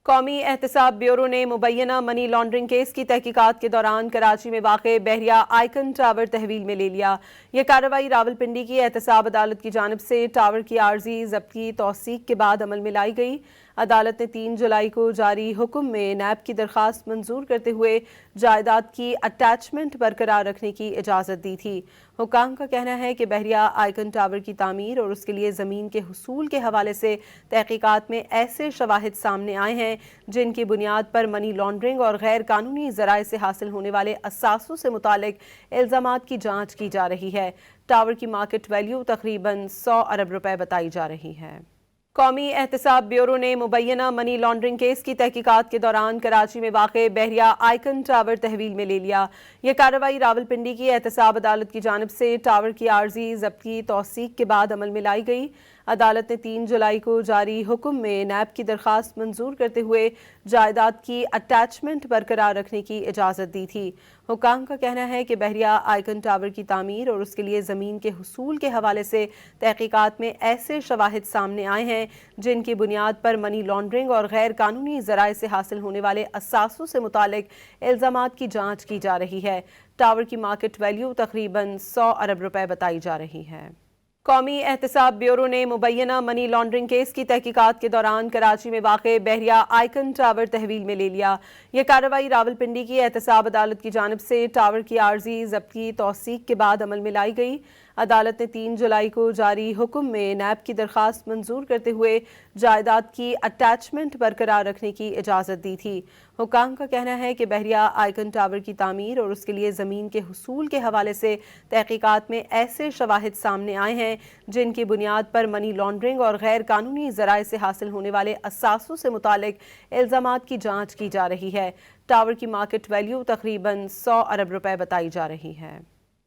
قومی احتساب بیورو نے مبینہ منی لانڈرنگ کیس کی تحقیقات کے دوران کراچی میں واقع بحریہ آئیکن ٹاور تحویل میں لے لیا۔ یہ کارروائی راولپنڈی کی احتساب عدالت کی جانب سے ٹاور کی عارضی ضبط کی توثیق کے بعد عمل میں لائی گئی۔ عدالت نے 3 جولائی کو جاری حکم میں نیب کی درخواست منظور کرتے ہوئے جائیداد کی اٹیچمنٹ برقرار رکھنے کی اجازت دی تھی۔ حکام کا کہنا ہے کہ بحریہ آئیکن ٹاور کی تعمیر اور اس کے لیے زمین کے حصول کے حوالے سے تحقیقات میں ایسے شواہد سامنے آئے ہیں جن کی بنیاد پر منی لانڈرنگ اور غیر قانونی ذرائع سے حاصل ہونے والے اثاثوں سے متعلق الزامات کی جانچ کی جا رہی ہے۔ ٹاور کی مارکیٹ ویلیو تقریباً 100 ارب روپے بتائی جا رہی ہے۔ قومی احتساب بیورو نے مبینہ منی لانڈرنگ کیس کی تحقیقات کے دوران کراچی میں واقع بحریہ آئیکن ٹاور تحویل میں لے لیا۔ یہ کارروائی راولپنڈی کی احتساب عدالت کی جانب سے ٹاور کی عارضی ضبط کی توثیق کے بعد عمل میں لائی گئی۔ عدالت نے 3 جولائی کو جاری حکم میں نیب کی درخواست منظور کرتے ہوئے جائیداد کی اٹیچمنٹ برقرار رکھنے کی اجازت دی تھی۔ حکام کا کہنا ہے کہ بحریہ آئیکن ٹاور کی تعمیر اور اس کے لیے زمین کے حصول کے حوالے سے تحقیقات میں ایسے شواہد سامنے آئے ہیں جن کی بنیاد پر منی لانڈرنگ اور غیر قانونی ذرائع سے حاصل ہونے والے اثاثوں سے متعلق الزامات کی جانچ کی جا رہی ہے۔ ٹاور کی مارکیٹ ویلیو تقریباً 100 ارب روپے بتائی جا رہی ہے۔ قومی احتساب بیورو نے مبینہ منی لانڈرنگ کیس کی تحقیقات کے دوران کراچی میں واقع بحریہ آئیکن ٹاور تحویل میں لے لیا۔ یہ کارروائی راولپنڈی کی احتساب عدالت کی جانب سے ٹاور کی عارضی ضبط کی توثیق کے بعد عمل میں لائی گئی۔ عدالت نے 3 جولائی کو جاری حکم میں نیب کی درخواست منظور کرتے ہوئے جائیداد کی اٹیچمنٹ برقرار رکھنے کی اجازت دی تھی۔ حکام کا کہنا ہے کہ بحریہ آئیکن ٹاور کی تعمیر اور اس کے لیے زمین کے حصول کے حوالے سے تحقیقات میں ایسے شواہد سامنے آئے ہیں جن کی بنیاد پر منی لانڈرنگ اور غیر قانونی ذرائع سے حاصل ہونے والے اثاثوں سے متعلق الزامات کی جانچ کی جا رہی ہے۔ ٹاور کی مارکیٹ ویلیو تقریباً 100 ارب روپے بتائی جا رہی ہے۔